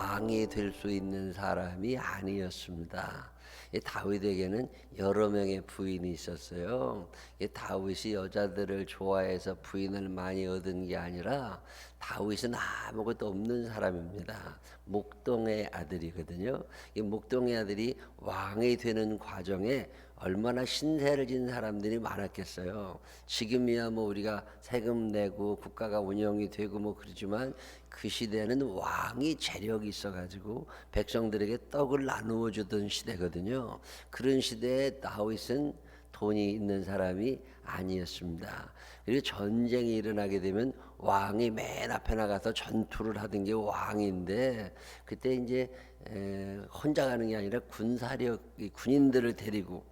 왕이 될 수 있는 사람이 아니었습니다. 이 다윗에게는 여러 명의 부인이 있었어요. 이 다윗이 여자들을 좋아해서 부인을 많이 얻은 게 아니라 다윗은 아무것도 없는 사람입니다. 목동의 아들이거든요. 이 목동의 아들이 왕이 되는 과정에 얼마나 신세를 진 사람들이 많았겠어요. 지금이야 뭐 우리가 세금 내고 국가가 운영이 되고 뭐 그러지만 그 시대는 왕이 재력이 있어가지고 백성들에게 떡을 나누어 주던 시대거든요. 그런 시대에 다윗은 돈이 있는 사람이 아니었습니다. 그리고 전쟁이 일어나게 되면 왕이 맨 앞에 나가서 전투를 하던 게 왕인데, 그때 이제 혼자 가는 게 아니라 군인들을 데리고,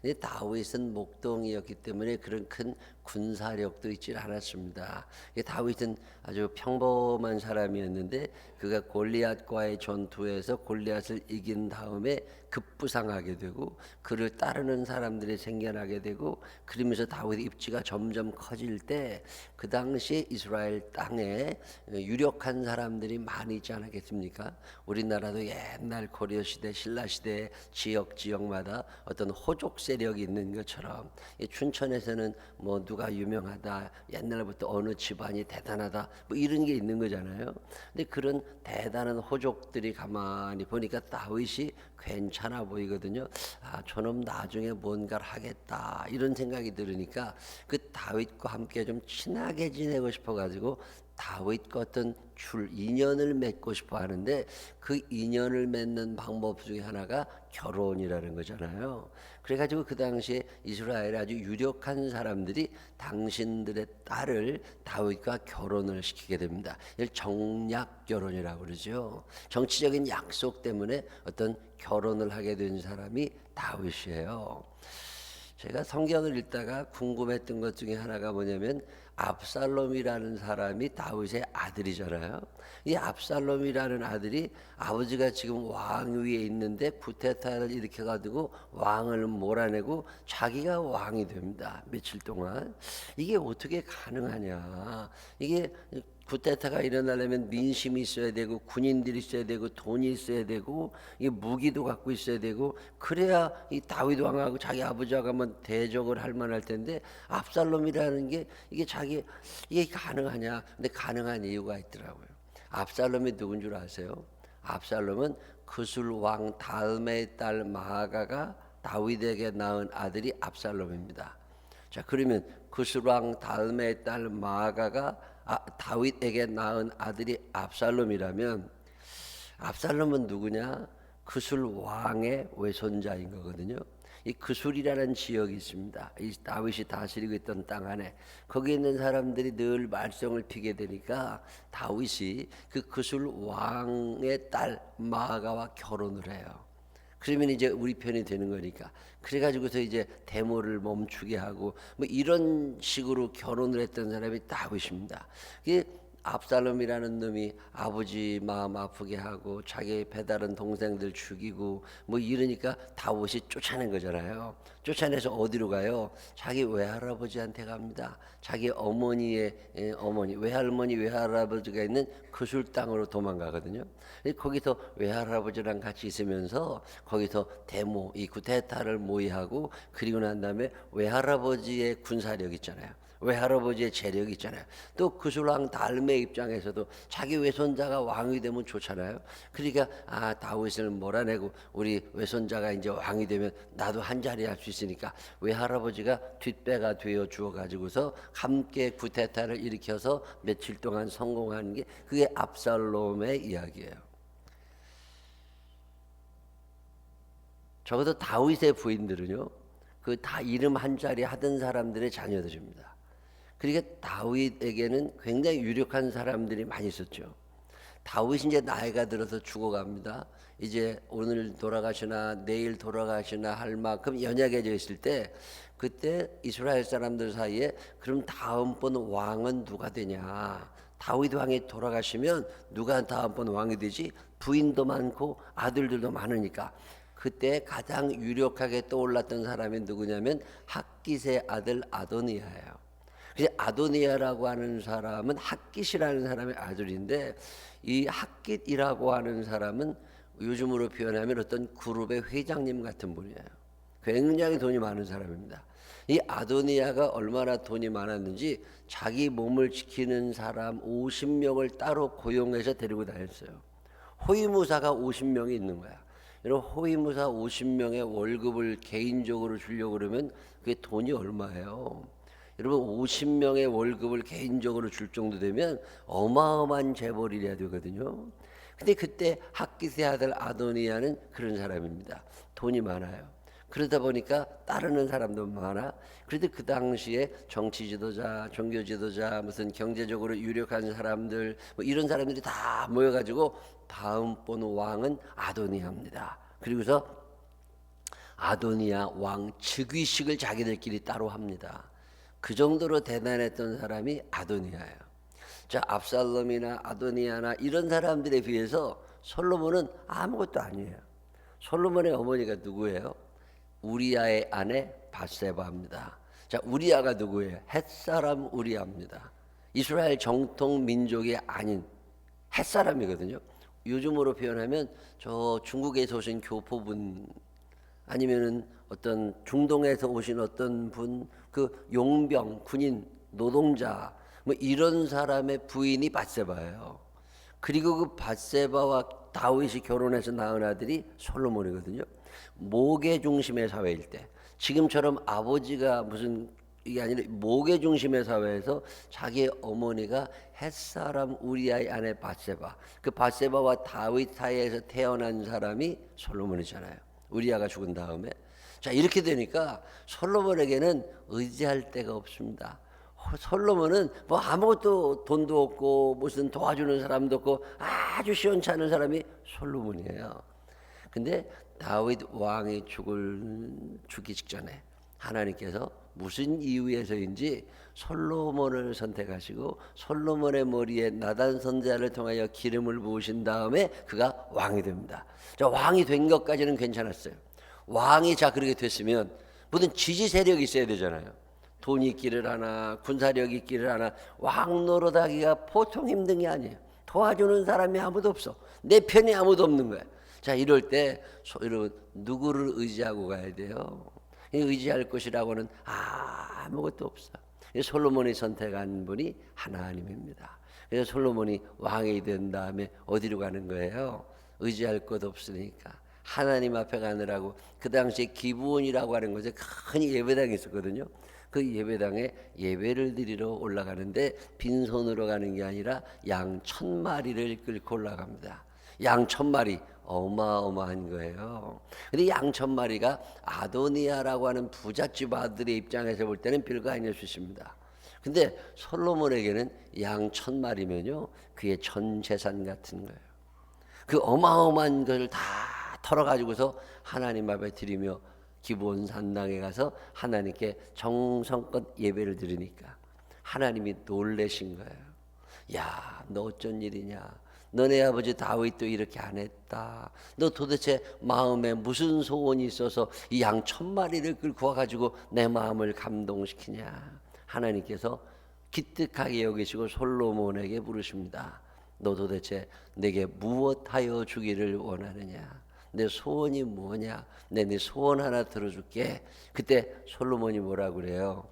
근데 다윗은 목동이었기 때문에 그런 큰 군사력도 있지 않았습니다. 다윗은 아주 평범한 사람이었는데 그가 골리앗과의 전투에서 골리앗을 이긴 다음에 급부상하게 되고 그를 따르는 사람들이 생겨나게 되고, 그러면서 다윗의 입지가 점점 커질 때 그 당시에 이스라엘 땅에 유력한 사람들이 많이 있지 않았겠습니까? 우리나라도 옛날 고려 시대, 신라 시대 지역마다 어떤 호족 세력이 있는 것처럼 춘천에서는 뭐 누가 유명하다, 옛날부터 어느 집안이 대단하다, 뭐 이런 게 있는 거잖아요. 근데 그런 대단한 호족들이 가만히 보니까 다윗이 괜찮아 보이거든요. 아, 저놈 나중에 뭔가를 하겠다 이런 생각이 들으니까 그 다윗과 함께 좀 친하게 지내고 싶어가지고 다윗과 어떤 인연을 맺고 싶어 하는데, 그 인연을 맺는 방법 중에 하나가 결혼이라는 거잖아요. 그래가지고 그 당시에 이스라엘의 아주 유력한 사람들이 당신들의 딸을 다윗과 결혼을 시키게 됩니다. 이걸 정략 결혼이라고 그러죠. 정치적인 약속 때문에 어떤 결혼을 하게 된 사람이 다윗이에요. 제가 성경을 읽다가 궁금했던 것 중에 하나가 뭐냐면, 압살롬이라는 사람이 다윗의 아들이잖아요. 이 압살롬이라는 아들이 아버지가 지금 왕 위에 있는데 쿠데타를 일으켜가지고 왕을 몰아내고 자기가 왕이 됩니다. 며칠 동안. 이게 어떻게 가능하냐. 이게 쿠데타가 일어나려면 민심이 있어야 되고 군인들이 있어야 되고 돈이 있어야 되고 이 무기도 갖고 있어야 되고, 그래야 이 다윗 왕하고 자기 아버지하고 한번 대적을 할 만할 텐데, 압살롬이라는 게 이게 가능하냐? 근데 가능한 이유가 있더라고요. 압살롬이 누군 줄 아세요? 압살롬은 그술 왕 달메의 딸 마아가가 다윗에게 낳은 아들이 압살롬입니다. 자, 그러면 그술 왕 달메의 딸 마아가가 다윗에게 낳은 아들이 압살롬이라면, 압살롬은 누구냐? 그술 왕의 외손자인 거거든요. 이 그술이라는 지역이 있습니다. 이 다윗이 다스리고 있던 땅 안에 거기 있는 사람들이 늘 말썽을 피게 되니까 다윗이 그 그술 왕의 딸 마아가와 결혼을 해요. 그러면 이제 우리 편이 되는 거니까. 그래가지고서 이제 데모를 멈추게 하고 뭐 이런 식으로 결혼을 했던 사람이 다윗입니다. 압살롬이라는 놈이 아버지 마음 아프게 하고 자기 배다른 동생들 죽이고 뭐 이러니까 다윗이 쫓아낸 거잖아요. 쫓아내서 어디로 가요? 자기 외할아버지한테 갑니다. 자기 어머니의 어머니, 외할머니, 외할아버지가 있는 그술 땅으로 도망가거든요. 거기서 외할아버지랑 같이 있으면서 거기서 데모, 이 쿠데타를 모의하고, 그리고 난 다음에 외할아버지의 군사력 있잖아요. 외할아버지의 재력이 있잖아요. 또 그술왕 달메 입장에서도 자기 외손자가 왕이 되면 좋잖아요. 그러니까 다윗을 몰아내고 우리 외손자가 이제 왕이 되면 나도 한 자리 할 수 있으니까 외할아버지가 뒷배가 되어 주어 가지고서 함께 쿠데타를 일으켜서 며칠 동안 성공하는 게 그게 압살롬의 이야기예요. 적어도 다윗의 부인들은요, 그 다 이름 한 자리 하던 사람들의 자녀들입니다. 그러니까 다윗에게는 굉장히 유력한 사람들이 많이 있었죠. 다윗이 이제 나이가 들어서 죽어갑니다. 이제 오늘 돌아가시나 내일 돌아가시나 할 만큼 연약해져 있을 때, 그때 이스라엘 사람들 사이에 그럼 다음번 왕은 누가 되냐? 다윗 왕이 돌아가시면 누가 다음번 왕이 되지? 부인도 많고 아들들도 많으니까. 그때 가장 유력하게 떠올랐던 사람이 누구냐면 핫깃의 아들 아도니아예요. 그래서 아도니아라고 하는 사람은 핫깃이라는 사람의 아들인데, 이 핫깃이라고 하는 사람은 요즘으로 표현하면 어떤 그룹의 회장님 같은 분이에요. 굉장히 돈이 많은 사람입니다. 이 아도니아가 얼마나 돈이 많았는지 자기 몸을 지키는 사람 50명을 따로 고용해서 데리고 다녔어요. 호위무사가 50명이 있는 거야. 이런 호위무사 50명의 월급을 개인적으로 주려고 그러면 그게 돈이 얼마예요? 여러분 50명의 월급을 개인적으로 줄 정도 되면 어마어마한 재벌이래야 되거든요. 근데 그때 핫깃의 아들 아도니아는 그런 사람입니다. 돈이 많아요. 그러다 보니까 따르는 사람도 많아. 그런데 그 당시에 정치 지도자, 종교 지도자, 무슨 경제적으로 유력한 사람들 뭐 이런 사람들이 다 모여가지고 다음 번 왕은 아도니아입니다. 그리고서 아도니아 왕 즉위식을 자기들끼리 따로 합니다. 그 정도로 대단했던 사람이 아도니아예요. 자, 압살롬이나 아도니아나 이런 사람들에 비해서 솔로몬은 아무것도 아니에요. 솔로몬의 어머니가 누구예요? 우리아의 아내 바세바입니다. 자, 우리아가 누구예요? 햇사람 우리아입니다. 이스라엘 정통 민족이 아닌 햇사람이거든요. 요즘으로 표현하면 저 중국에서 오신 교포분 아니면은 어떤 중동에서 오신 어떤 분, 그 용병, 군인, 노동자 뭐 이런 사람의 부인이 밧세바예요. 그리고 그 밧세바와 다윗이 결혼해서 낳은 아들이 솔로몬이거든요. 목의 중심의 사회일 때, 지금처럼 아버지가 무슨 이게 아니라 목의 중심의 사회에서 자기의 어머니가 햇사람 우리아의 아내 밧세바, 그 밧세바와 다윗 사이에서 태어난 사람이 솔로몬이잖아요. 우리아가 죽은 다음에. 자, 이렇게 되니까 솔로몬에게는 의지할 데가 없습니다. 솔로몬은 뭐 아무것도 돈도 없고 무슨 도와주는 사람도 없고 아주 시원찮은 사람이 솔로몬이에요. 근데 다윗 왕이 죽기 직전에 하나님께서 무슨 이유에서인지 솔로몬을 선택하시고 솔로몬의 머리에 나단 선지자를 통하여 기름을 부으신 다음에 그가 왕이 됩니다. 자, 왕이 된 것까지는 괜찮았어요. 왕이 자 그렇게 됐으면 무슨 지지 세력이 있어야 되잖아요. 돈이 있기를 하나 군사력이 있기를 하나. 왕 노릇하기가 보통 힘든 게 아니에요. 도와주는 사람이 아무도 없어. 내 편이 아무도 없는 거야. 자, 이럴 때 여러분 누구를 의지하고 가야 돼요? 의지할 것이라고는 아무것도 없어. 솔로몬이 선택한 분이 하나님입니다. 그래서 솔로몬이 왕이 된 다음에 어디로 가는 거예요? 의지할 것 없으니까 하나님 앞에 가느라고. 그 당시에 기브온이라고 하는 곳에 큰 예배당이 있었거든요. 그 예배당에 예배를 드리러 올라가는데 빈손으로 가는 게 아니라 양 1000마리를 끌고 올라갑니다. 양 1000마리 어마어마한 거예요. 근데 양 1000마리가 아도니아라고 하는 부잣집 아들의 입장에서 볼 때는 별거 아닐 수 있습니다. 근데 솔로몬에게는 양 1000마리면요 그의 전 재산 같은 거예요. 그 어마어마한 것을 다 털어가지고서 하나님 앞에 드리며 기브온 산당에 가서 하나님께 정성껏 예배를 드리니까 하나님이 놀라신 거예요. 야, 너 어쩐 일이냐? 너네 아버지 다윗도 이렇게 안 했다. 너 도대체 마음에 무슨 소원이 있어서 이 양 1000마리를 끌고 와가지고 내 마음을 감동시키냐? 하나님께서 기특하게 여기시고 솔로몬에게 물으십니다. 너 도대체 내게 무엇하여 주기를 원하느냐? 내 소원이 뭐냐? 네 소원 하나 들어줄게. 그때 솔로몬이 뭐라고 그래요?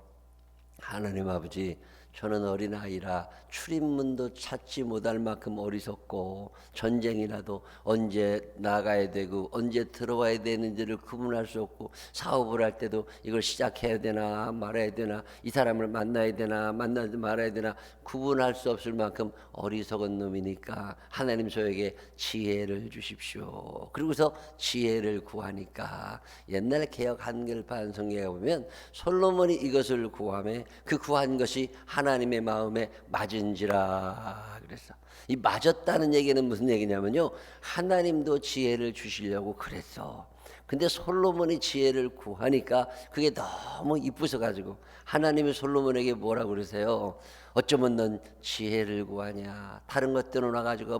하나님 아버지, 저는 어린아이라 출입문도 찾지 못할 만큼 어리석고 전쟁이라도 언제 나가야 되고 언제 들어와야 되는지를 구분할 수 없고 사업을 할 때도 이걸 시작해야 되나 말아야 되나 이 사람을 만나야 되나 만나지 말아야 되나 구분할 수 없을 만큼 어리석은 놈이니까 하나님 저에게 지혜를 주십시오. 그리고서 지혜를 구하니까 옛날 개역 한글판 성경에 보면 솔로몬이 이것을 구하며 그 구한 것이 하나님의 마음에 맞은지라 그랬어. 이 맞았다는 얘기는 무슨 얘기냐면요, 하나님도 지혜를 주시려고 그랬어. 근데 솔로몬이 지혜를 구하니까 그게 너무 이쁘서 가지고 하나님이 솔로몬에게 뭐라고 그러세요? 어쩌면 넌 지혜를 구하냐? 다른 것 떠나가지고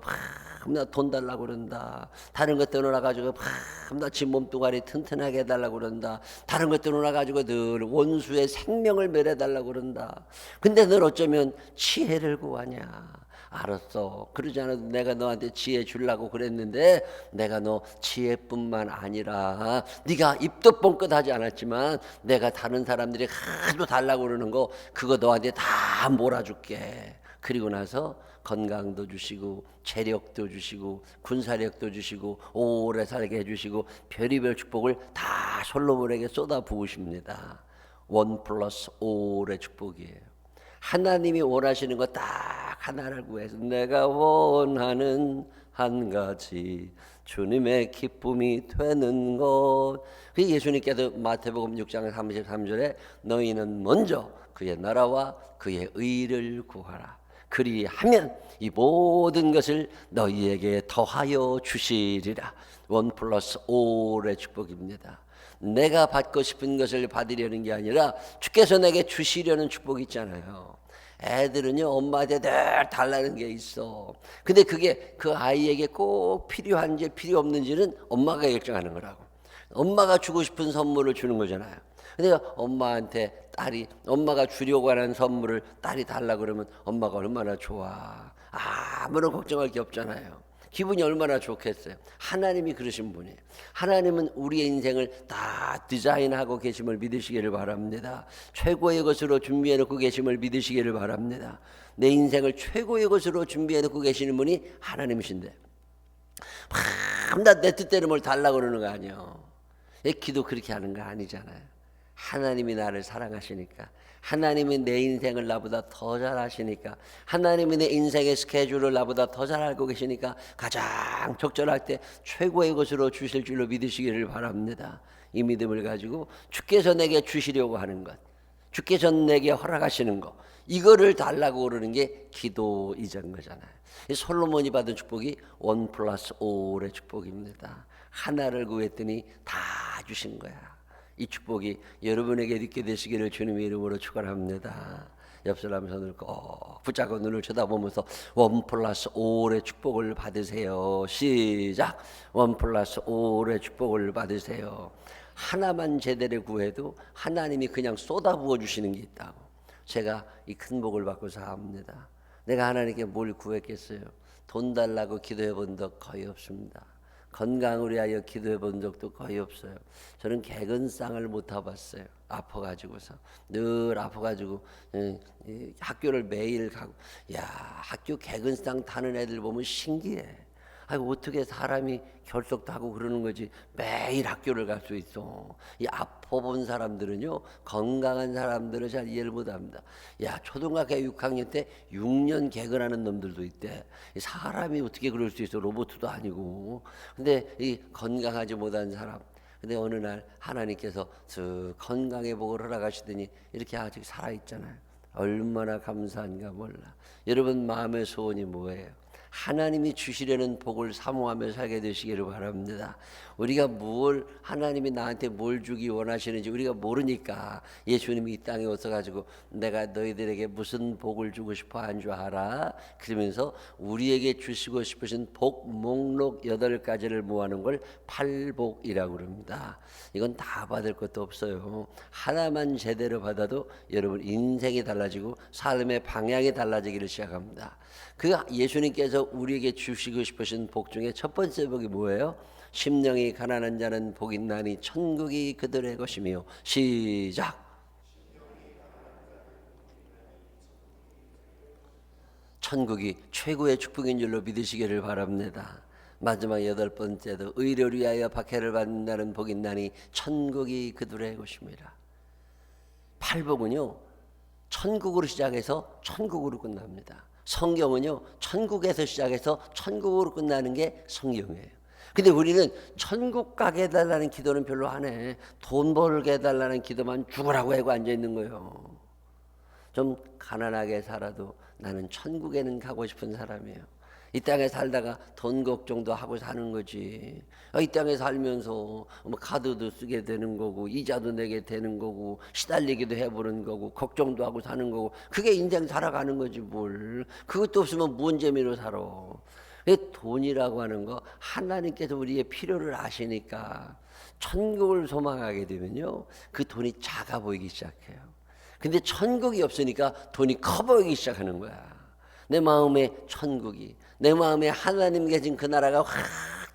밤낮 돈 달라고 그런다. 다른 것 떠나가지고 밤낮 지 몸뚱아리 튼튼하게 해달라고 그런다. 다른 것 떠나가지고 늘 원수의 생명을 멸해달라고 그런다. 근데 넌 어쩌면 지혜를 구하냐? 알았어. 그러지 않아도 내가 너한테 지혜 주려고 그랬는데 내가 너 지혜뿐만 아니라 네가 입도 뻥끗하지 않았지만 내가 다른 사람들이 하도 달라고 그러는 거 그거 너한테 다 몰아줄게. 그리고 나서 건강도 주시고 체력도 주시고 군사력도 주시고 오래 살게 해주시고 별의별 축복을 다 솔로몬에게 쏟아 부으십니다. 1+5의 축복이에요. 하나님이 원하시는 거 딱 하나를 구해서 내가 원하는 한 가지 주님의 기쁨이 되는 것. 그 예수님께서 마태복음 6장 33절에 너희는 먼저 그의 나라와 그의 의를 구하라. 그리하면 이 모든 것을 너희에게 더하여 주시리라. 1+5의 축복입니다. 내가 받고 싶은 것을 받으려는 게 아니라 주께서 내게 주시려는 축복이 있잖아요. 애들은요 엄마한테 늘 달라는 게 있어. 근데 그게 그 아이에게 꼭 필요한지 필요 없는지는 엄마가 결정하는 거라고. 엄마가 주고 싶은 선물을 주는 거잖아요. 근데 엄마한테 딸이 엄마가 주려고 하는 선물을 딸이 달라 그러면 엄마가 얼마나 좋아. 아무런 걱정할 게 없잖아요. 기분이 얼마나 좋겠어요. 하나님이 그러신 분이에요. 하나님은 우리의 인생을 다 디자인하고 계심을 믿으시기를 바랍니다. 최고의 것으로 준비해놓고 계심을 믿으시기를 바랍니다. 내 인생을 최고의 것으로 준비해놓고 계시는 분이 하나님이신데 밤낮 내 뜻대로 뭘 달라고 그러는 거 아니에요. 기도 그렇게 하는 거 아니잖아요. 하나님이 나를 사랑하시니까, 하나님이 내 인생을 나보다 더 잘 아시니까, 하나님이 내 인생의 스케줄을 나보다 더 잘 알고 계시니까 가장 적절할 때 최고의 것으로 주실 줄로 믿으시기를 바랍니다. 이 믿음을 가지고 주께서 내게 주시려고 하는 것, 주께서 내게 허락하시는 것, 이거를 달라고 그러는 게 기도이전 거잖아요. 솔로몬이 받은 축복이 1+5의 축복입니다. 하나를 구했더니 다 주신 거야. 이 축복이 여러분에게 있게 되시기를 주님의 이름으로 축원합니다. 옆 사람 손을 꼭 붙잡고 눈을 쳐다보면서 1+5의 축복을 받으세요. 시작. 1+5의 축복을 받으세요. 하나만 제대로 구해도 하나님이 그냥 쏟아부어 주시는 게 있다고. 제가 이 큰 복을 받고 삽니다. 내가 하나님께 뭘 구했겠어요? 돈 달라고 기도해 본 적 거의 없습니다. 건강을 위하여 기도해 본 적도 거의 없어요. 저는 개근상을 못 타봤어요. 아파가지고서 늘 아파가지고 학교를 매일 가고. 야, 학교 개근상 타는 애들 보면 신기해. 아니 어떻게 사람이 결석도 하고 그러는 거지 매일 학교를 갈 수 있어. 이 아파본 사람들은요, 건강한 사람들은 잘 이해를 못합니다. 야, 초등학교 6학년 때 6년 개근하는 놈들도 있대. 사람이 어떻게 그럴 수 있어? 로봇도 아니고. 근데 이 건강하지 못한 사람, 근데 어느 날 하나님께서 건강의 복을 허락하시더니 이렇게 아직 살아있잖아요. 얼마나 감사한가 몰라. 여러분 마음의 소원이 뭐예요? 하나님이 주시려는 복을 사모하며 살게 되시기를 바랍니다. 우리가 하나님이 나한테 뭘 주기 원하시는지 우리가 모르니까 예수님이 이 땅에 오셔가지고 내가 너희들에게 무슨 복을 주고 싶어 한 줄 알아? 그러면서 우리에게 주시고 싶으신 복 목록 8가지를 모아놓은 걸 팔복이라고 그럽니다. 이건 다 받을 것도 없어요. 하나만 제대로 받아도 여러분 인생이 달라지고 삶의 방향이 달라지기를 시작합니다. 그 예수님께서 우리에게 주시고 싶으신 복 중에 첫 번째 복이 뭐예요? 심령이 가난한 자는 복이 있나니 천국이 그들의 것이며. 시작. 천국이 최고의 축복인 줄로 믿으시기를 바랍니다. 마지막 8번째도 의를 위하여 박해를 받는다는 복이 있나니 천국이 그들의 것입니다. 팔복은요, 천국으로 시작해서 천국으로 끝납니다. 성경은요, 천국에서 시작해서 천국으로 끝나는 게 성경이에요. 근데 우리는 천국 가게 해달라는 기도는 별로 안 해. 돈 벌게 해달라는 기도만 죽으라고 하고 앉아있는 거예요. 좀 가난하게 살아도 나는 천국에는 가고 싶은 사람이에요. 이 땅에 살다가 돈 걱정도 하고 사는 거지. 이 땅에 살면서 카드도 쓰게 되는 거고 이자도 내게 되는 거고 시달리기도 해보는 거고 걱정도 하고 사는 거고 그게 인생 살아가는 거지 뭘. 그것도 없으면 무슨 재미로 살아. 돈이라고 하는 거 하나님께서 우리의 필요를 아시니까 천국을 소망하게 되면요, 그 돈이 작아 보이기 시작해요. 근데 천국이 없으니까 돈이 커 보이기 시작하는 거야. 내 마음에 천국이, 내 마음에 하나님 계신 그 나라가 확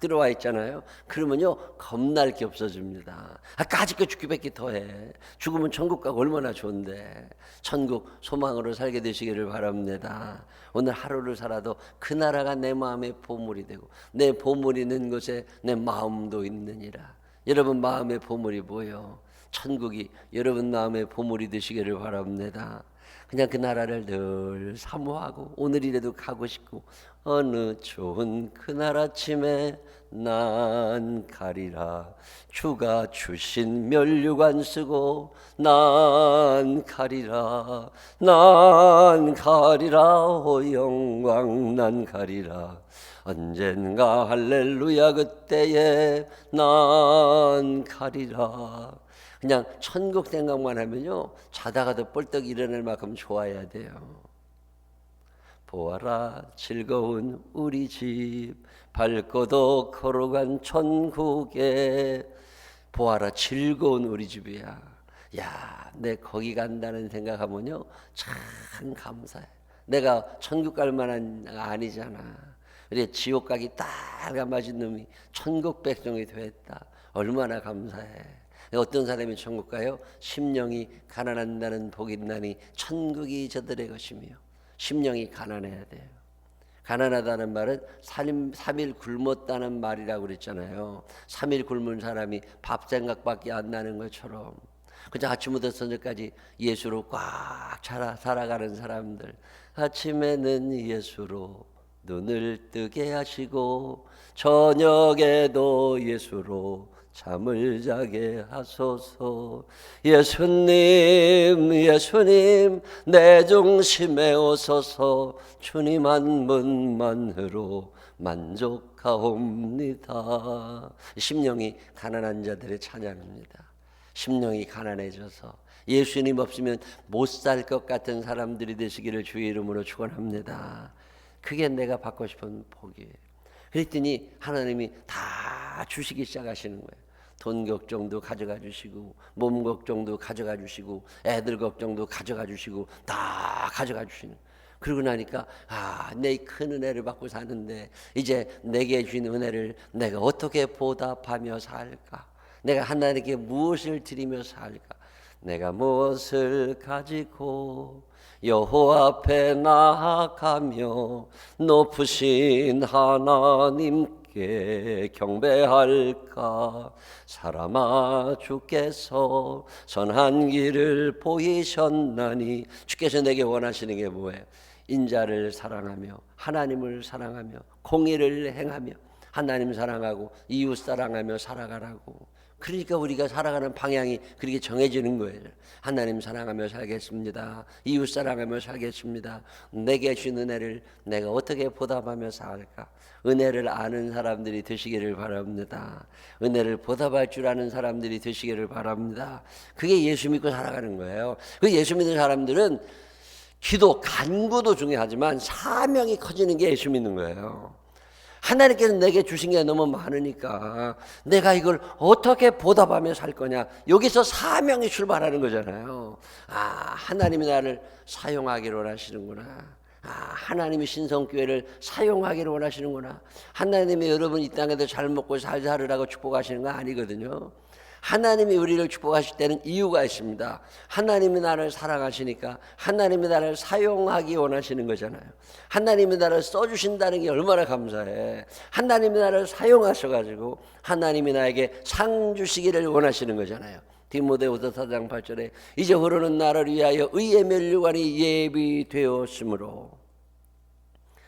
들어와 있잖아요. 그러면요 겁날 게 없어집니다. 까짓 거 죽기밖에 더해. 죽으면 천국 가고 얼마나 좋은데. 천국 소망으로 살게 되시기를 바랍니다. 오늘 하루를 살아도 그 나라가 내 마음의 보물이 되고, 내 보물이 있는 곳에 내 마음도 있느니라. 여러분 마음의 보물이 뭐예요? 천국이 여러분 마음의 보물이 되시기를 바랍니다. 그냥 그 나라를 늘 사모하고 오늘이라도 가고 싶고, 어느 좋은 그날 아침에 난 가리라. 주가 주신 면류관 쓰고 난 가리라. 난 가리라. 오 영광 난 가리라. 언젠가 할렐루야 그때에 난 가리라. 그냥 천국 생각만 하면요 자다가도 뻘떡 일어날 만큼 좋아야 돼요. 보아라 즐거운 우리 집, 밝고도 걸어간 천국에. 보아라 즐거운 우리 집이야. 야, 내 거기 간다는 생각하면요 참 감사해. 내가 천국 갈 만한 아니잖아. 그래 지옥 가기 딱 맞은 놈이 천국 백성이 됐다. 얼마나 감사해. 어떤 사람이 천국 가요? 심령이 가난한다는 복이 있나니 천국이 저들의 것이며. 심령이 가난해야 돼요. 가난하다는 말은 3일 굶었다는 말이라고 그랬잖아요. 3일 굶은 사람이 밥 생각밖에 안 나는 것처럼, 그저 아침부터 저녁까지 예수로 꽉 살아가는 사람들, 아침에는 예수로 눈을 뜨게 하시고 저녁에도 예수로 잠을 자게 하소서. 예수님 예수님 내 중심에 오소서. 주님 한 분만으로 만족하옵니다. 심령이 가난한 자들의 찬양입니다. 심령이 가난해져서 예수님 없으면 못 살 것 같은 사람들이 되시기를 주의 이름으로 축원합니다. 그게 내가 받고 싶은 복이에요. 그랬더니 하나님이 다 주시기 시작하시는 거예요. 돈 걱정도 가져가 주시고, 몸 걱정도 가져가 주시고, 애들 걱정도 가져가 주시고, 다 가져가 주시는. 그러고 나니까 내 큰 은혜를 받고 사는데 이제 내게 주신 은혜를 내가 어떻게 보답하며 살까? 내가 하나님께 무엇을 드리며 살까? 내가 무엇을 가지고 여호와 앞에 나아가며 높으신 하나님께 경배할까? 사람아 주께서 선한 길을 보이셨나니. 주께서 내게 원하시는 게 뭐예요? 인자를 사랑하며 하나님을 사랑하며 공의를 행하며 하나님 사랑하고 이웃 사랑하며 살아가라고. 그러니까 우리가 살아가는 방향이 그렇게 정해지는 거예요. 하나님 사랑하며 살겠습니다. 이웃 사랑하며 살겠습니다. 내게 주신 은혜를 내가 어떻게 보답하며 살까? 은혜를 아는 사람들이 되시기를 바랍니다. 은혜를 보답할 줄 아는 사람들이 되시기를 바랍니다. 그게 예수 믿고 살아가는 거예요. 그 예수 믿는 사람들은 기도, 간구도 중요하지만 사명이 커지는 게 예수 믿는 거예요. 하나님께서 내게 주신 게 너무 많으니까 내가 이걸 어떻게 보답하며 살 거냐. 여기서 사명이 출발하는 거잖아요. 하나님이 나를 사용하기를 원하시는구나. 하나님이 신성교회를 사용하기를 원하시는구나. 하나님이 여러분 이 땅에서 잘 먹고 잘 살으라고 축복하시는 거 아니거든요. 하나님이 우리를 축복하실 때는 이유가 있습니다. 하나님이 나를 사랑하시니까 하나님이 나를 사용하기 원하시는 거잖아요. 하나님이 나를 써주신다는 게 얼마나 감사해. 하나님이 나를 사용하셔가지고 하나님이 나에게 상 주시기를 원하시는 거잖아요. 디모데후서 4장 8절에 이제 흐르는 나를 위하여 의의 면류관이 예비되었으므로.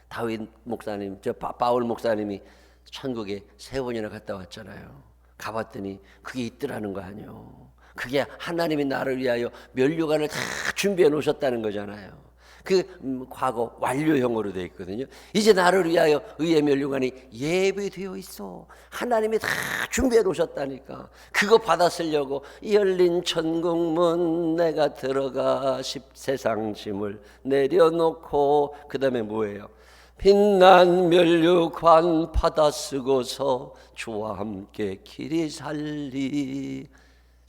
다윗 목사님, 바울 목사님이 천국에 3번이나 갔다 왔잖아요. 가봤더니 그게 있더라는 거 아니에요. 그게 하나님이 나를 위하여 면류관을 다 준비해 놓으셨다는 거잖아요. 그 과거 완료형으로 되어 있거든요. 이제 나를 위하여 의의 면류관이 예비되어 있어. 하나님이 다 준비해 놓으셨다니까. 그거 받아 쓰려고 열린 천국문 내가 들어가 세상 짐을 내려놓고, 그 다음에 뭐예요? 빛난 면류관 받아 쓰고서 주와 함께 길이 살리.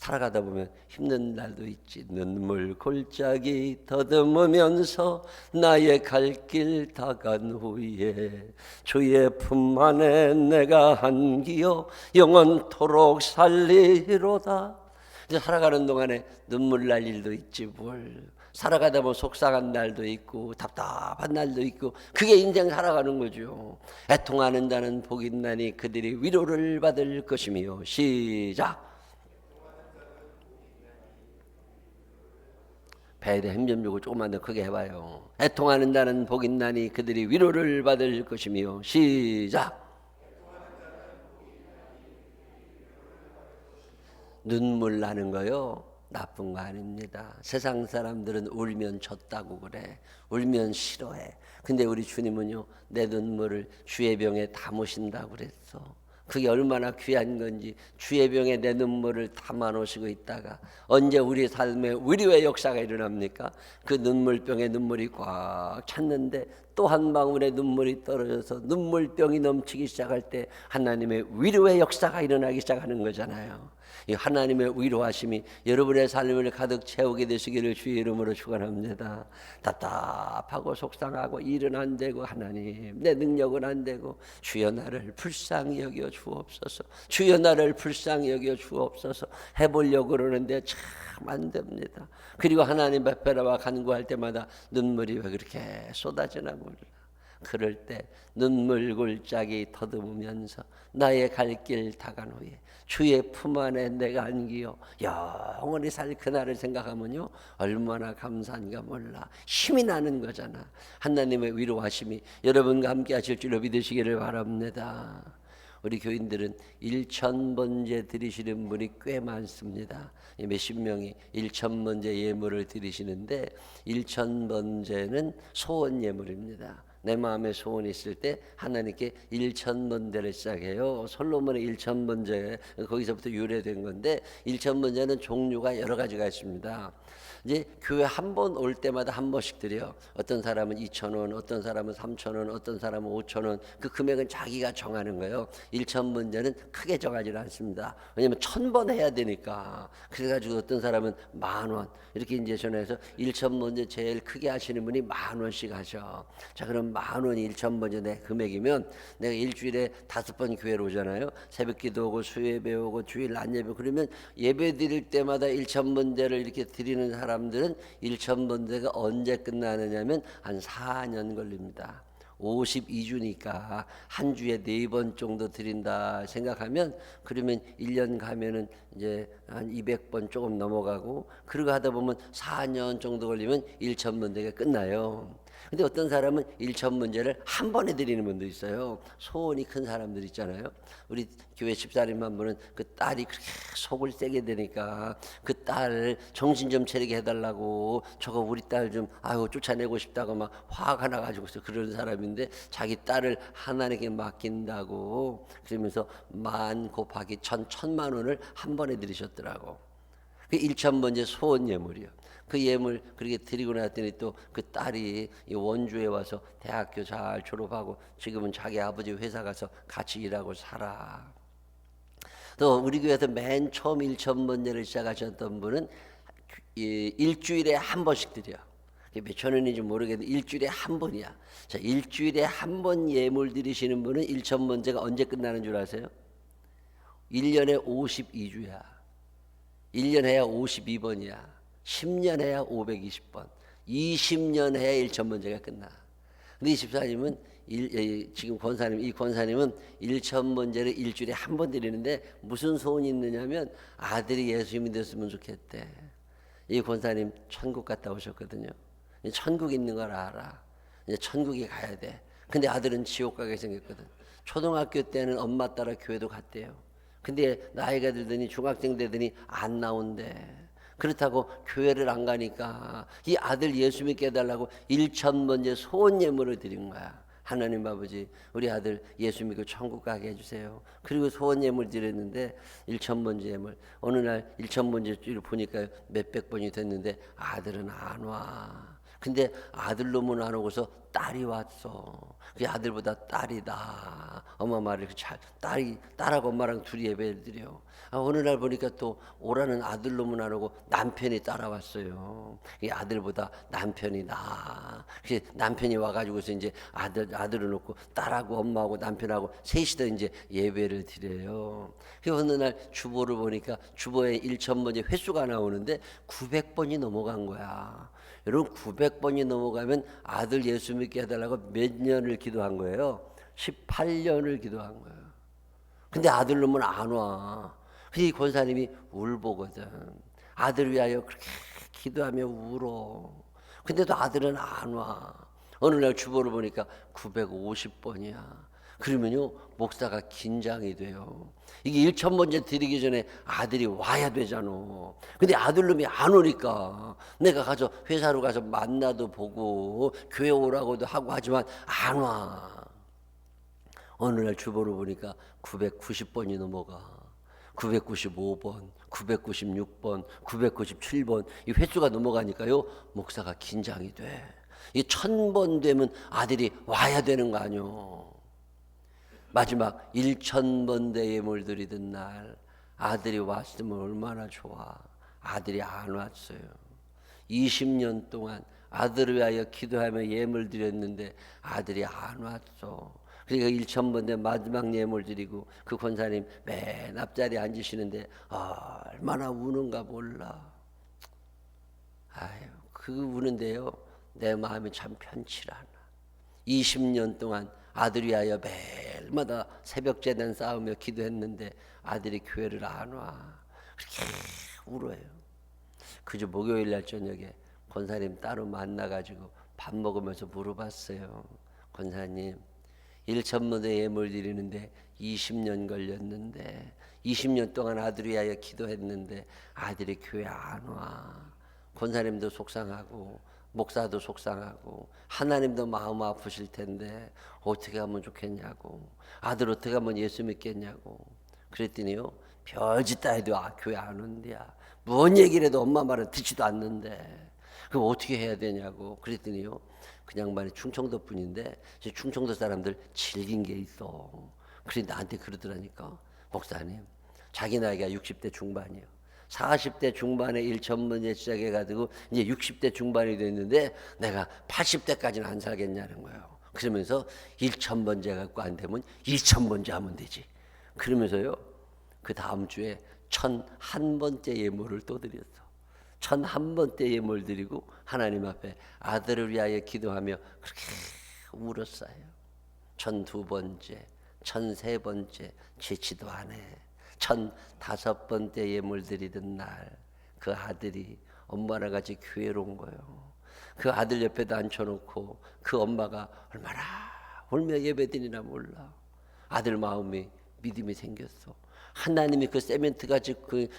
살아가다 보면 힘든 날도 있지. 눈물 골짜기 더듬으면서 나의 갈 길 다 간 후에 주의 품 안에 내가 한기어 영원토록 살리로다. 이제 살아가는 동안에 눈물 날 일도 있지 뭘. 살아가다 보면 속상한 날도 있고 답답한 날도 있고 그게 인생 살아가는 거죠. 애통하는 자는 복이 있나니 그들이 위로를 받을 것이며. 시작. 배에 대해 힘 좀 주고 조금만 더 크게 해봐요. 애통하는 자는 복이 있나니 그들이 위로를 받을 것이며. 시작. 눈물 나는 거요 나쁜 거 아닙니다. 세상 사람들은 울면 졌다고 그래. 울면 싫어해. 근데 우리 주님은요 내 눈물을 주의 병에 담으신다고 그랬어. 그게 얼마나 귀한 건지. 주의 병에 내 눈물을 담아 놓으시고 있다가 언제 우리 삶에 위로의 역사가 일어납니까? 그 눈물병에 눈물이 꽉 찼는데 또 한 방울의 눈물이 떨어져서 눈물병이 넘치기 시작할 때 하나님의 위로의 역사가 일어나기 시작하는 거잖아요. 이 하나님의 위로하심이 여러분의 삶을 가득 채우게 되시기를 주의 이름으로 축원합니다. 답답하고 속상하고 일은 안 되고 하나님 내 능력은 안 되고 주여 나를 불쌍히 여겨 주옵소서. 주여 나를 불쌍히 여겨 주옵소서. 해보려고 그러는데 참 안 됩니다. 그리고 하나님 앞에 나와 간구할 때마다 눈물이 왜 그렇게 쏟아지나 몰라. 그럴 때 눈물 골짜기 더듬으면서 나의 갈 길 다 간 후에 주의 품 안에 내가 안기어 영원히 살 그날을 생각하면요 얼마나 감사한가 몰라. 힘이 나는 거잖아. 하나님의 위로하심이 여러분과 함께 하실 줄로 믿으시기를 바랍니다. 우리 교인들은 1,000번제 드리시는 분이 꽤 많습니다. 몇십 명이 1,000번제 예물을 드리시는데 1,000번제는 소원 예물입니다. 내 마음에 소원이 있을 때 하나님께 1,000번제를 시작해요. 솔로몬의 1,000번제 거기서부터 유래된 건데 1,000번제는 종류가 여러 가지가 있습니다. 이제 교회 한 번 올 때마다 한 번씩 드려. 어떤 사람은 2,000원, 어떤 사람은 3,000원, 어떤 사람은 5,000원. 그 금액은 자기가 정하는 거예요. 1,000번제는 크게 정하지 않습니다. 왜냐하면 1,000번 해야 되니까. 그래가지고 어떤 사람은 10,000원 이렇게 이제 전해서 1,000번제 제일 크게 하시는 분이 10,000원씩 하셔. 자 그럼 10,000원이 1,000번제 내 금액이면 내가 일주일에 5번 교회로 오잖아요. 새벽기도 오고 수예배 오고 주일 낮예배. 그러면 예배 드릴 때마다 1,000번제를 이렇게 드리는 사람들은 1,000번제가 언제 끝나느냐면 한 4년 걸립니다. 52주니까 한 주에 4번 정도 드린다 생각하면 그러면 1년 가면은 이제 한 200번 조금 넘어가고 그러고 하다 보면 4년 정도 걸리면 1,000번제가 끝나요. 근데 어떤 사람은 1,000번제를 한 번에 드리는 분도 있어요. 소원이 큰 사람들 있잖아요. 우리 교회 집사님 한 분은 그 딸이 그렇게 속을 세게 되니까 그 딸을 정신 좀 차리게 해달라고 저거 우리 딸 좀 아유 쫓아내고 싶다고 막 화가 나가지고서 그런 사람인데 자기 딸을 하나님께 맡긴다고 그러면서 10,000 곱하기 1,000만 원을 한 번에 드리셨더라고. 그 1,000번제 소원 예물이요. 그 예물 그렇게 드리고 났더니 또 그 딸이 원주에 와서 대학교 잘 졸업하고 지금은 자기 아버지 회사 가서 같이 일하고 살아. 또 우리 교회에서 맨 처음 1,000번제를 시작하셨던 분은 일주일에 한 번씩 드려. 몇 천 원인지 모르겠는데 일주일에 한 번이야. 자, 일주일에 한 번 예물 드리시는 분은 1,000번제가 언제 끝나는 줄 아세요? 1년에 52주야. 1년 해야 52번이야. 10년 해야 520번. 20년 해야 1,000번제가 끝나. 근데 이 집사님은 지금 이 권사님은 1,000번제를 일주일에 한 번 드리는데 무슨 소원이 있느냐면 아들이 예수 믿었으면 좋겠대. 이 권사님 천국 갔다 오셨거든요. 천국 있는 걸 알아. 이제 천국에 가야 돼. 근데 아들은 지옥 가게 생겼거든. 초등학교 때는 엄마 따라 교회도 갔대요. 근데 나이가 들더니 중학생 되더니 안 나온대. 그렇다고 교회를 안 가니까 이 아들 예수 믿게 해달라고 1,000번째 소원 예물을 드린 거야. 하나님 아버지 우리 아들 예수 믿고 천국 가게 해주세요. 그리고 소원 예물 드렸는데 1,000번째 예물 어느 날 1,000번째 줄 보니까 몇백 번이 됐는데 아들은 안 와. 근데 아들 놈은 안 오고서 딸이 왔어. 그 아들보다 딸이 나. 엄마 말을 잘 딸하고 엄마랑 둘이 예배를 드려. 어느 날 보니까 또 오라는 아들 놈은 안 오고 남편이 따라왔어요. 이 아들보다 남편이 나. 그래서 남편이 와가지고서 이제 아들을 놓고 딸하고 엄마하고 남편하고 셋이서 이제 예배를 드려요. 그 어느 날 주보를 보니까 주보에 1,000번째 횟수가 나오는데 900번이 넘어간 거야. 여러분 900번이 넘어가면 아들 예수 믿게 해달라고 몇 년을 기도한 거예요? 18년을 기도한 거예요. 근데 아들 놈은 안 와. 이 권사님이 울보거든. 아들 위하여 그렇게 기도하며 울어. 근데도 아들은 안 와. 어느 날 주보를 보니까 950번이야. 그러면요 목사가 긴장이 돼요. 이게 1,000번째 드리기 전에 아들이 와야 되잖아. 근데 아들놈이 안 오니까 내가 가서 회사로 가서 만나도 보고 교회 오라고도 하고 하지만 안 와. 어느 날 주보를 보니까 990번이 넘어가. 995번, 996번, 997번 이 횟수가 넘어가니까요 목사가 긴장이 돼. 이 1,000번 되면 아들이 와야 되는 거 아니요. 마지막 1,000번대 예물 드리던 날 아들이 왔으면 얼마나 좋아. 아들이 안 왔어요. 20년 동안 아들을 위하여 기도하며 예물 드렸는데 아들이 안 왔어. 그러니까 1,000번대 마지막 예물 드리고 그 권사님 맨 앞자리에 앉으시는데 얼마나 우는가 몰라. 아유, 그 우는데요 내 마음이 참 편치 않아. 20년 동안 아들 위하여 매일마다 새벽제단 싸우며 기도했는데 아들이 교회를 안 와. 그렇게 울어요. 그저 목요일 날 저녁에 권사님 따로 만나가지고 밥 먹으면서 물어봤어요. 권사님 1,000번의 예물 드리는데 20년 걸렸는데 20년 동안 아들 위하여 기도했는데 아들이 교회 안 와. 권사님도 속상하고 목사도 속상하고 하나님도 마음 아프실 텐데 어떻게 하면 좋겠냐고. 아들 어떻게 하면 예수 믿겠냐고. 그랬더니요 별짓 다 해도 교회 안 온대야. 뭔 얘기를 해도 엄마 말은 듣지도 않는데 그럼 어떻게 해야 되냐고. 그랬더니요 그 양반이 충청도 분인데 충청도 사람들 질긴 게 있어. 그래 나한테 그러더라니까. 목사님 자기 나이가 60대 중반이요. 40대 중반에 1,000번째 시작해가지고 이제 60대 중반이 됐는데 내가 80대까지는 안 살겠냐는 거예요. 그러면서 1,000번째 갖고 안 되면 2,000번째 하면 되지. 그러면서요 그 다음 주에 1,001번째 예물을 또 드렸어. 1,001번째 예물 드리고 하나님 앞에 아들을 위하여 기도하며 그렇게 울었어요. 1,002번째, 1,003번째 지치도 안 해. 1,005번째 예물 드리던 날 그 아들이 엄마랑 같이 교회로 온 거예요. 그 아들 옆에도 앉혀놓고 그 엄마가 얼마나 울며 예배드리나 몰라. 아들 마음이 믿음이 생겼어. 하나님이 그 세멘트같이 그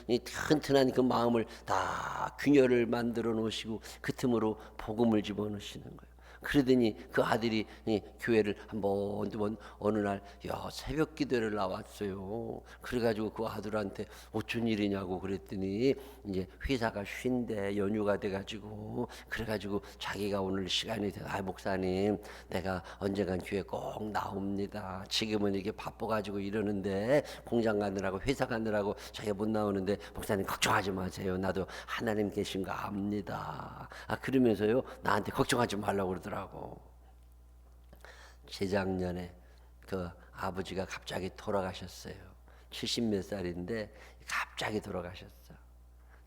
튼튼한 그 마음을 다 균열을 만들어 놓으시고 그 틈으로 복음을 집어넣으시는 거예요. 그러더니 그 아들이 교회를 한번 어느 날 새벽 기도를 나왔어요. 그래가지고 그 아들한테 어쩐 일이냐고 그랬더니 이제 회사가 쉰데 연휴가 돼가지고 그래가지고 자기가 오늘 시간이 돼. 목사님 내가 언젠간 교회 꼭 나옵니다. 지금은 이게 바빠가지고 이러는데 공장 가느라고 회사 가느라고 자기가 못 나오는데 목사님 걱정하지 마세요. 나도 하나님 계신 거 압니다. 그러면서요 나한테 걱정하지 말라고 그러더라고요. 재작년에 그 아버지가 갑자기 돌아가셨어요. 70몇 살인데 갑자기 돌아가셨어.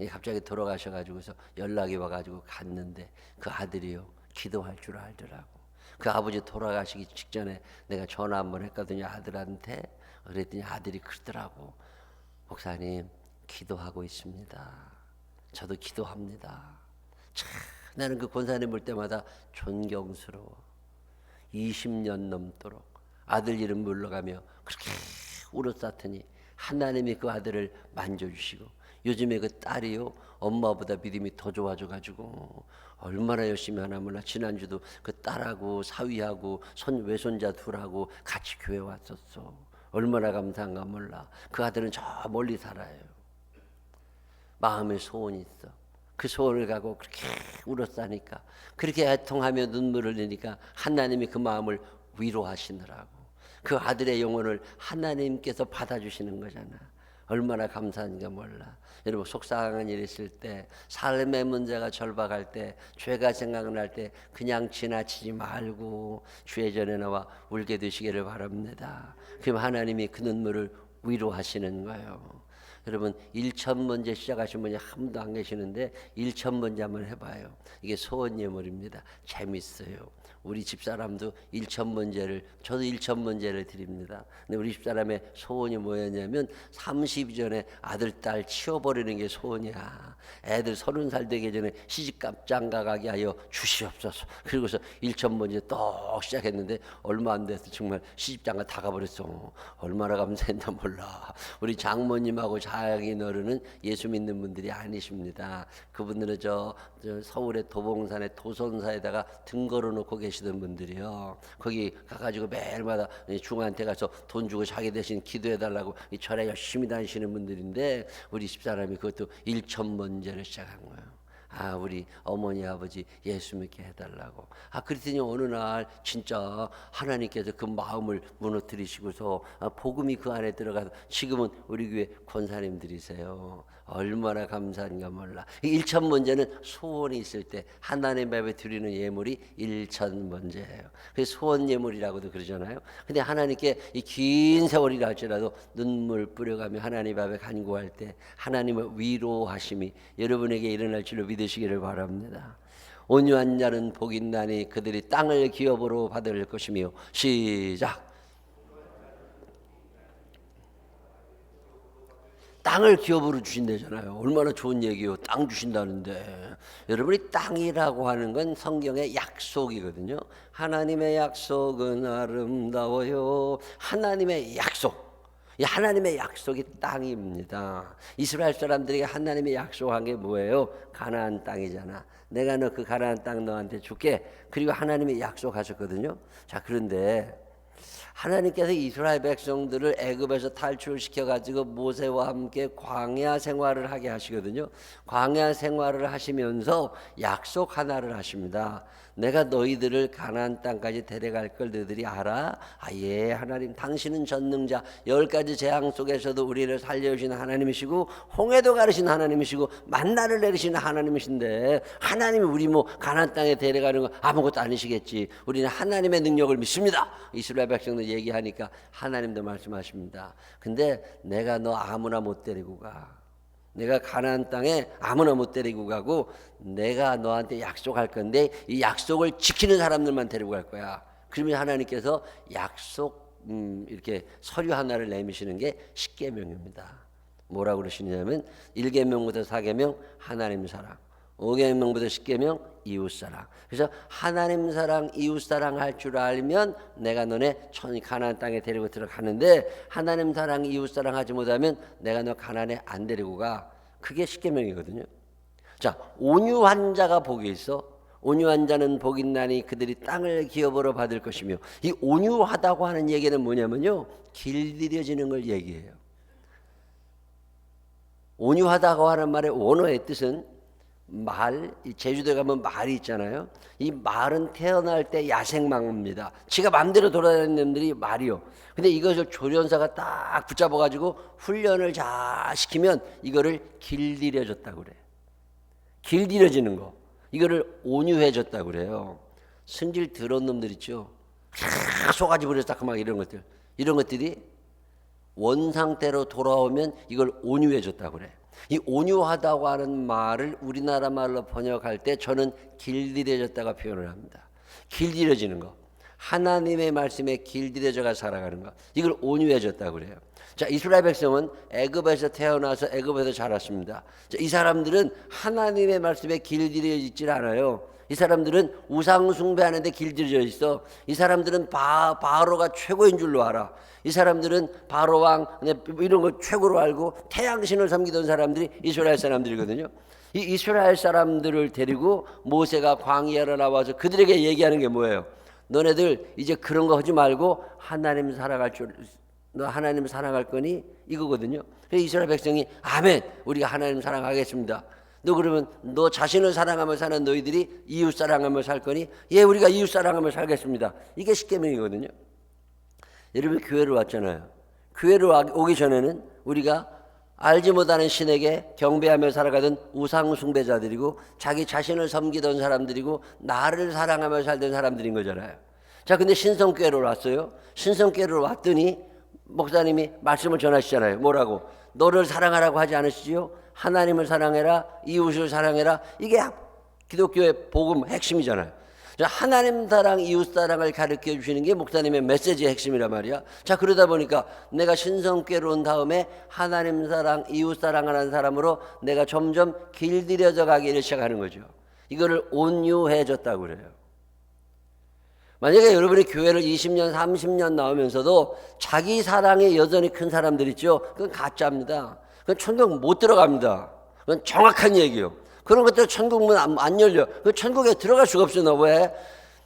갑자기 돌아가셔가지고서 연락이 와가지고 갔는데 그 아들이요 기도할 줄 알더라고. 그 아버지 돌아가시기 직전에 내가 전화 한번 했거든요 아들한테. 그랬더니 아들이 그러더라고. 목사님 기도하고 있습니다. 저도 기도합니다. 참 나는 그 권사님 볼 때마다 존경스러워. 20년 넘도록 아들 이름 불러가며 그렇게 울었었더니 하나님이 그 아들을 만져주시고 요즘에 그 딸이요 엄마보다 믿음이 더 좋아져가지고 얼마나 열심히 하나 몰라. 지난주도 그 딸하고 사위하고 외손자 둘하고 같이 교회 왔었어. 얼마나 감사한가 몰라. 그 아들은 저 멀리 살아요. 마음에 소원이 있어. 그 소원을 가고 그렇게 울었다니까. 그렇게 애통하며 눈물을 흘리니까 하나님이 그 마음을 위로하시느라고. 그 아들의 영혼을 하나님께서 받아주시는 거잖아. 얼마나 감사한가 몰라. 여러분, 속상한 일 있을 때, 삶의 문제가 절박할 때, 죄가 생각날 때 그냥 지나치지 말고 주의 전에 나와 울게 되시기를 바랍니다. 그럼 하나님이 그 눈물을 위로하시는 거예요. 여러분, 1,000번째 시작하신 분이 한 분도 안 계시는데 1,000번째 한번 해봐요. 이게 소원 예물입니다. 재밌어요. 우리 집사람도 1,000번째를, 저도 1,000번째를 드립니다. 근데 우리 집사람의 소원이 뭐였냐면 30 전에 아들, 딸 치워버리는 게 소원이야. 애들 30살 되기 전에 시집값 장가가게 하여 주시옵소서. 그리고서 1,000번째 또 시작했는데 얼마 안 돼서 정말 시집장가 다 가버렸어. 얼마나 감사했나 몰라. 우리 장모님하고 자기 어른은 예수 믿는 분들이 아니십니다. 그분들은 저 서울의 도봉산의 도선사에다가 등 걸어놓고 계시던 분들이요. 거기 가가지고 매일마다 중한테 가서 돈 주고 자기 대신 기도해달라고 이 절에 열심히 다니시는 분들인데, 우리 집사람이 그것도 1,000번째를 시작한 거예요. 아, 우리 어머니 아버지 예수 믿게 해달라고. 아, 그랬더니 어느 날 진짜 하나님께서 그 마음을 무너뜨리시고서 복음이 그 안에 들어가서 지금은 우리 교회 권사님들이세요. 얼마나 감사한가 몰라. 1,000번째는 소원이 있을 때 하나님 앞에 드리는 예물이 1,000번째예요. 그래서 소원 예물이라고도 그러잖아요. 근데 하나님께 이 긴 세월이라 할지라도 눈물 뿌려가며 하나님 앞에 간구할 때 하나님의 위로하심이 여러분에게 일어날 줄로 믿으시기를 바랍니다. 온유한 자는 복이 있나니 그들이 땅을 기업으로 받을 것이며. 시작. 땅을 기업으로 주신다잖아요. 얼마나 좋은 얘기요. 땅 주신다는데. 여러분이 땅이라고 하는 건 성경의 약속이거든요. 하나님의 약속은 아름다워요. 하나님의 약속. 이 하나님의 약속이 땅입니다. 이스라엘 사람들에게 하나님의 약속한 게 뭐예요? 가나안 땅이잖아. 내가 너 그 가나안 땅 너한테 줄게. 그리고 하나님이 약속하셨거든요. 자, 그런데 하나님께서 이스라엘 백성들을 애굽에서 탈출시켜 가지고 모세와 함께 광야 생활을 하게 하시거든요. 광야 생활을 하시면서 약속 하나를 하십니다. 내가 너희들을 가나안 땅까지 데려갈 걸 너희들이 알아? 아, 예, 하나님 당신은 전능자, 10가지 재앙 속에서도 우리를 살려주시는 하나님이시고 홍해도 가르시는 하나님이시고 만나를 내리시는 하나님이신데, 하나님이 우리 뭐 가나안 땅에 데려가는 거 아무것도 아니시겠지. 우리는 하나님의 능력을 믿습니다. 이스라엘 백성들 얘기하니까 하나님도 말씀하십니다. 근데 내가 너 아무나 못 데리고 가. 내가 가나안 땅에 아무나 못 데리고 가고 내가 너한테 약속할 건데 이 약속을 지키는 사람들만 데리고 갈 거야. 그러면 하나님께서 약속 이렇게 서류 하나를 내미시는 게 십계명입니다. 뭐라고 그러시냐면 1계명부터 4계명 하나님 사랑, 5계명부터 10계명 이웃사랑. 그래서 하나님 사랑, 이웃사랑 할 줄 알면 내가 너네 가나안 땅에 데리고 들어가는데, 하나님 사랑, 이웃사랑 하지 못하면 내가 너 가나안에 안 데리고 가. 그게 십계명이거든요. 자, 온유한 자가 복이 있어. 온유한 자는 복이 있나니 그들이 땅을 기업으로 받을 것이며. 이 온유하다고 하는 얘기는 뭐냐면요, 길들여지는 걸 얘기해요. 온유하다고 하는 말의 원어의 뜻은 말, 제주도에 가면 말이 있잖아요. 이 말은 태어날 때 야생마입니다. 지가 마음대로 돌아다니는 놈들이 말이요. 근데 이것을 조련사가 딱 붙잡아가지고 훈련을 잘 시키면 이거를 길들여졌다고 그래요. 길들여지는 거. 이거를 온유해졌다고 그래요. 승질 더러운 놈들 있죠. 소가지 부려서 막 이런 것들. 이런 것들이 원상태로 돌아오면 이걸 온유해졌다고 그래요. 이 온유하다고 하는 말을 우리나라 말로 번역할 때 저는 길들여졌다가 표현을 합니다. 길들여지는 거. 하나님의 말씀에 길들여져가 살아가는 거. 이걸 온유해졌다고 그래요. 자, 이스라엘 백성은 애굽에서 태어나서 애굽에서 자랐습니다. 자, 이 사람들은 하나님의 말씀에 길들여지질 않아요. 이 사람들은 우상 숭배하는데 길들여져 있어. 이 사람들은 바로가 최고인 줄로 알아. 이 사람들은 바로 왕 이런 거 최고로 알고 태양신을 섬기던 사람들이 이스라엘 사람들이거든요. 이 이스라엘 사람들을 데리고 모세가 광야로 나와서 그들에게 얘기하는 게 뭐예요? 너네들 이제 그런 거 하지 말고 하나님 사랑할 줄, 너 하나님 사랑할 거니? 이거거든요. 그래서 이스라엘 백성이 아멘, 우리가 하나님 사랑하겠습니다. 너 그러면 너 자신을 사랑하며 사는 너희들이 이웃 사랑하며 살 거니? 예, 우리가 이웃 사랑하며 살겠습니다. 이게 십계명이거든요. 여러분 교회를 왔잖아요. 교회를 오기 전에는 우리가 알지 못하는 신에게 경배하며 살아가던 우상 숭배자들이고 자기 자신을 섬기던 사람들이고 나를 사랑하며 살던 사람들인 거잖아요. 자, 근데 신성교회로 왔어요. 신성교회로 왔더니 목사님이 말씀을 전하시잖아요. 뭐라고? 너를 사랑하라고 하지 않으시지요? 하나님을 사랑해라, 이웃을 사랑해라. 이게 기독교의 복음 핵심이잖아요. 하나님 사랑, 이웃 사랑을 가르쳐 주시는 게 목사님의 메시지의 핵심이란 말이야. 자, 그러다 보니까 내가 신성교회로 온 다음에 하나님 사랑, 이웃 사랑하는 사람으로 내가 점점 길들여져 가기를 시작하는 거죠. 이거를 온유해졌다고 그래요. 만약에 여러분이 교회를 20년, 30년 나오면서도 자기 사랑에 여전히 큰 사람들 있죠. 그건 가짜입니다. 그건 천국 못 들어갑니다. 그건 정확한 얘기예요. 그런 것들 천국 문 안 열려. 그 천국에 들어갈 수가 없어. 너 왜?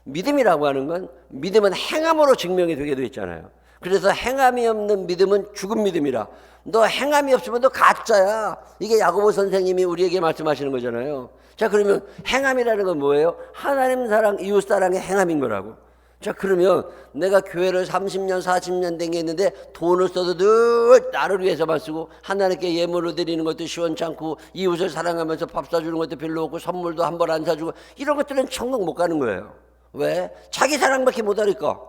믿음이라고 하는 건 믿음은 행함으로 증명이 되게 돼 있잖아요. 그래서 행함이 없는 믿음은 죽은 믿음이라. 너 행함이 없으면 너 가짜야. 이게 야고보 선생님이 우리에게 말씀하시는 거잖아요. 자, 그러면 행함이라는 건 뭐예요? 하나님 사랑, 이웃 사랑의 행함인 거라고. 자, 그러면 내가 교회를 30년, 40년 댕겼는데 돈을 써도 늘 나를 위해서만 쓰고 하나님께 예물을 드리는 것도 시원찮고 이웃을 사랑하면서 밥 사주는 것도 별로 없고 선물도 한 번 안 사주고 이런 것들은 천국 못 가는 거예요. 왜? 자기 사랑밖에 못 하니까.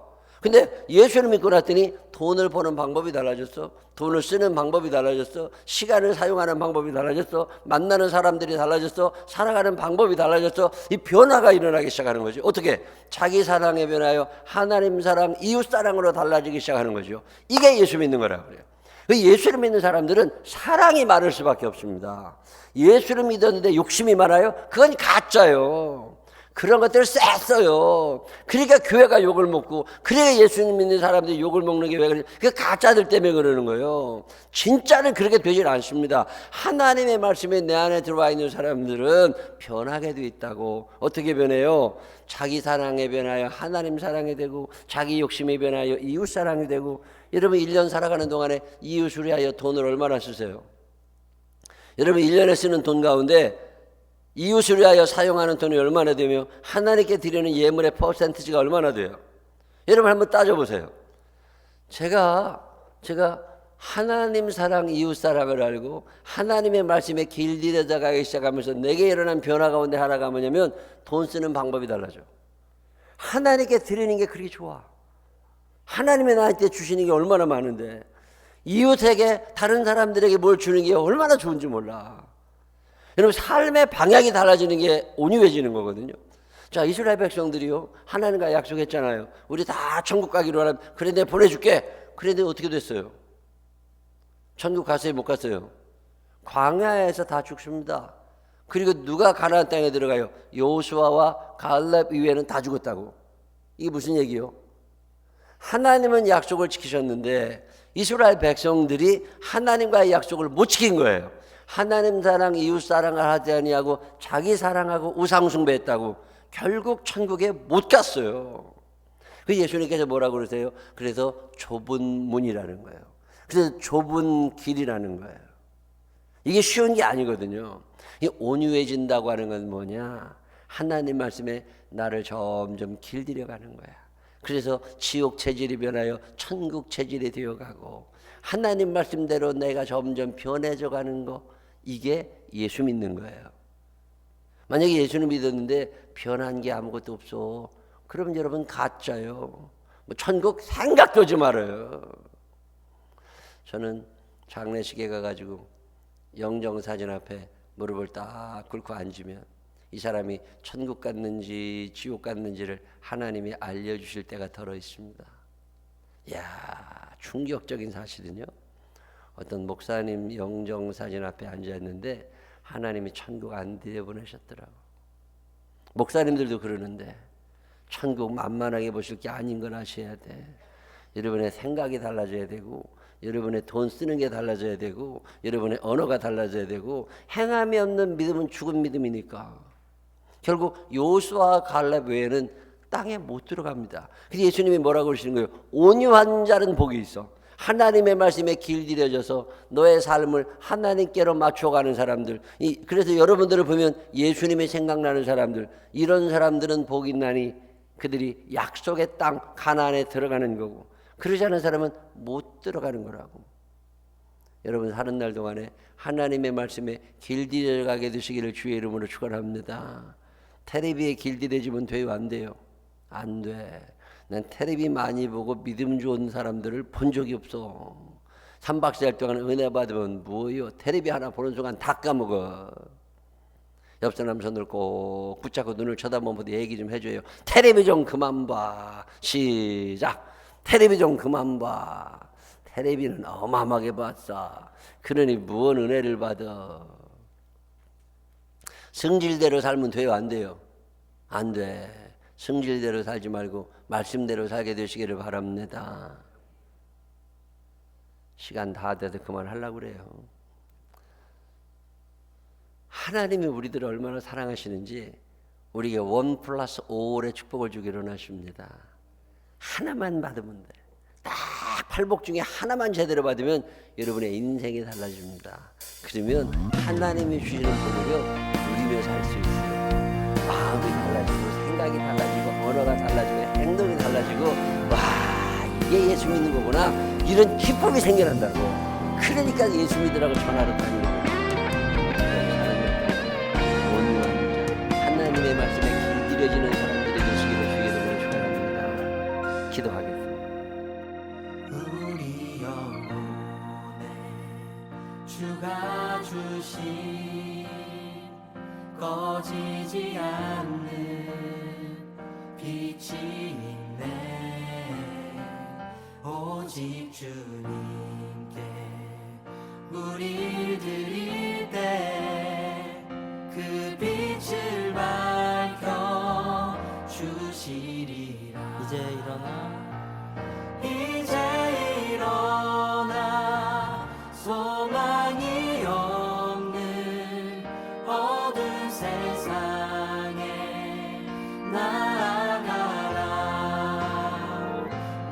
근데 예수를 믿고 났더니 돈을 버는 방법이 달라졌어. 돈을 쓰는 방법이 달라졌어. 시간을 사용하는 방법이 달라졌어. 만나는 사람들이 달라졌어. 살아가는 방법이 달라졌어. 이 변화가 일어나기 시작하는 거죠. 어떻게? 자기 사랑에 변하여 하나님 사랑, 이웃 사랑으로 달라지기 시작하는 거죠. 이게 예수 믿는 거라고 그래요. 예수를 믿는 사람들은 사랑이 많을 수밖에 없습니다. 예수를 믿었는데 욕심이 많아요? 그건 가짜요. 그런 것들을 쐈어요. 그러니까 교회가 욕을 먹고, 그러니까 예수님 믿는 사람들이 욕을 먹는 게 왜 그래? 그 가짜들 때문에 그러는 거예요. 진짜는 그렇게 되질 않습니다. 하나님의 말씀이 내 안에 들어와 있는 사람들은 변하게 돼 있다고. 어떻게 변해요? 자기 사랑에 변하여 하나님 사랑이 되고, 자기 욕심에 변하여 이웃 사랑이 되고. 여러분 1년 살아가는 동안에 이웃을 위하여 돈을 얼마나 쓰세요? 여러분 1년에 쓰는 돈 가운데 이웃을 위하여 사용하는 돈이 얼마나 되며 하나님께 드리는 예물의 퍼센티지가 얼마나 돼요? 여러분 한번 따져보세요. 제가 하나님 사랑, 이웃 사랑을 알고 하나님의 말씀에 길들여져 가기 시작하면서 내게 일어난 변화 가운데 하나가 뭐냐면 돈 쓰는 방법이 달라져. 하나님께 드리는 게 그렇게 좋아. 하나님이 나한테 주시는 게 얼마나 많은데 이웃에게 다른 사람들에게 뭘 주는 게 얼마나 좋은지 몰라. 여러분 삶의 방향이 달라지는 게 온유해지는 거거든요. 자, 이스라엘 백성들이요 하나님과 약속했잖아요. 우리 다 천국 가기로 하면 그래 내가 보내줄게. 그런데 어떻게 됐어요? 천국 갔어요? 못 갔어요? 광야에서 다 죽습니다. 그리고 누가 가나안 땅에 들어가요? 여호수아와 갈렙 이외에는 다 죽었다고. 이게 무슨 얘기요? 하나님은 약속을 지키셨는데 이스라엘 백성들이 하나님과의 약속을 못 지킨 거예요. 하나님 사랑, 이웃 사랑을 하지 아니하고 자기 사랑하고 우상 숭배했다고 결국 천국에 못 갔어요. 그 예수님께서 뭐라고 그러세요? 그래서 좁은 문이라는 거예요. 그래서 좁은 길이라는 거예요. 이게 쉬운 게 아니거든요. 이 온유해진다고 하는 건 뭐냐? 하나님 말씀에 나를 점점 길들여가는 거야. 그래서 지옥 체질이 변하여 천국 체질이 되어가고 하나님 말씀대로 내가 점점 변해져 가는 거, 이게 예수 믿는 거예요. 만약에 예수를 믿었는데 변한 게 아무것도 없어, 그럼 여러분 가짜요. 뭐 천국 생각도 하지 말아요. 저는 장례식에 가가지고 영정사진 앞에 무릎을 딱 꿇고 앉으면 이 사람이 천국 갔는지 지옥 갔는지를 하나님이 알려주실 때가 덜어 있습니다. 이야, 충격적인 사실은요, 어떤 목사님 영정사진 앞에 앉았는데 하나님이 천국 안 들여보내셨더라고. 목사님들도 그러는데 천국 만만하게 보실 게 아닌 걸 아셔야 돼. 여러분의 생각이 달라져야 되고, 여러분의 돈 쓰는 게 달라져야 되고, 여러분의 언어가 달라져야 되고. 행함이 없는 믿음은 죽은 믿음이니까 결국 여호수아와 갈렙 외에는 땅에 못 들어갑니다. 그래서 예수님이 뭐라고 그러시는 거예요? 온유한 자는 복이 있어. 하나님의 말씀에 길들여져서 너의 삶을 하나님께로 맞춰가는 사람들, 그래서 여러분들을 보면 예수님이 생각나는 사람들, 이런 사람들은 복이 있나니 그들이 약속의 땅 가나안에 들어가는 거고, 그러지 않은 사람은 못 들어가는 거라고. 여러분 사는 날 동안에 하나님의 말씀에 길들여가게 되시기를 주의 이름으로 축원합니다. 텔레비에 길들여지면 돼요, 안 돼요? 안 돼. 난 텔레비 많이 보고 믿음 좋은 사람들을 본 적이 없어. 3박 4일 동안 은혜 받으면 뭐요? 텔레비 하나 보는 순간 다 까먹어. 옆 사람 손을 꼭 붙잡고 눈을 쳐다보면서 얘기 좀 해줘요. 텔레비 좀 그만 봐. 시작. 텔레비 좀 그만 봐. 텔레비는 어마어마하게 봤어. 그러니 무언 은혜를 받아. 성질대로 살면 돼요, 안 돼요? 안 돼. 성질대로 살지 말고 말씀대로 살게 되시기를 바랍니다. 시간 다 돼서 그만하려고 그래요. 하나님이 우리들을 얼마나 사랑하시는지 우리에게 1+5의 축복을 주기로 하십니다. 하나만 받으면 돼. 딱 팔복 중에 하나만 제대로 받으면 여러분의 인생이 달라집니다. 그러면 하나님이 주시는 복으로 누리며 살 수 있어요. 마음이 달라지고 생각이 달라지고 언어가 달라지고 행동이 달라지고, 와, 이게 예수 믿는 거구나, 이런 기쁨이 생겨난다고. 그러니까 예수 믿으라고 전하러 다니는 거예요. 하나님의 말씀에 길들여지는 사람들이 되시기를 주의 이름으로 축원합니다. 기도하겠습니다. 우리 영혼에 주가 주신 꺼지지 않는 빛이 있네. 오직 주님께 우릴 드릴 때 그 빛을 밝혀 주시리라. 이제 일어나 소망이 없는 어두운 세상에 나아가라.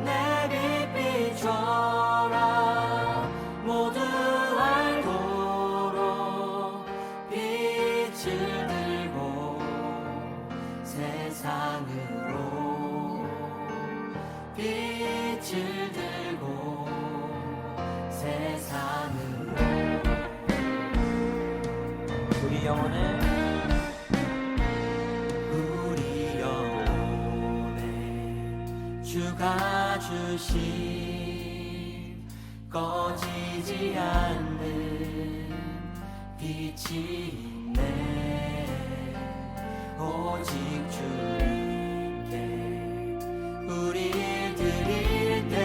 내 빛 비춰라. 모두 알도록 빛을 들고 세상으로 빛을 들고 세상으로. 우리 영혼에 주가 주신 꺼지지 않는 빛이 있네. 오직 주님께 우리 드릴 때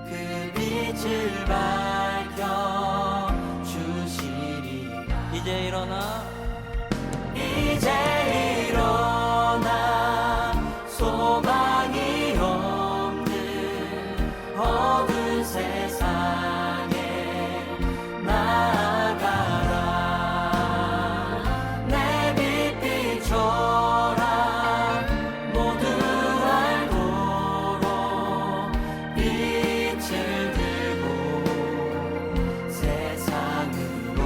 그 빛을 밝혀 주시리라. 이제 일어나 소망이 없는 어두운 세상에 나아가라. 내 빛 비춰라. 모두 알도록 빛을 들고 세상으로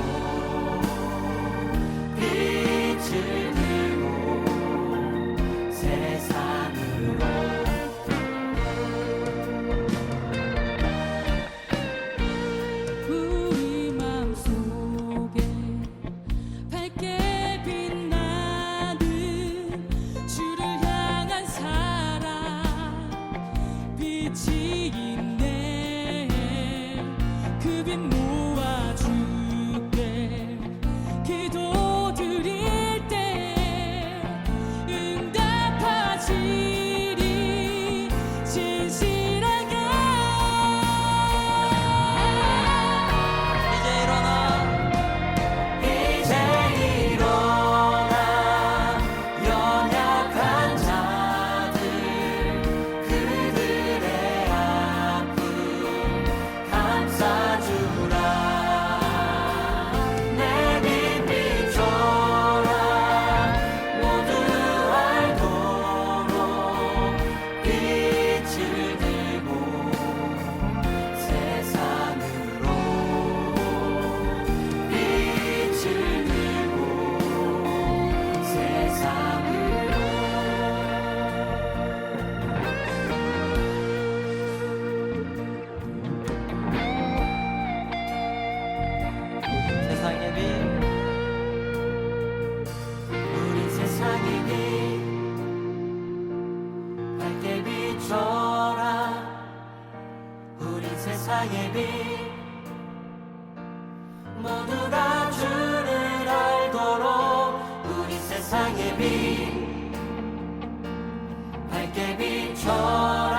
세상의 빛 모두가 주를 알도록 우리 세상의 빛 밝게 비춰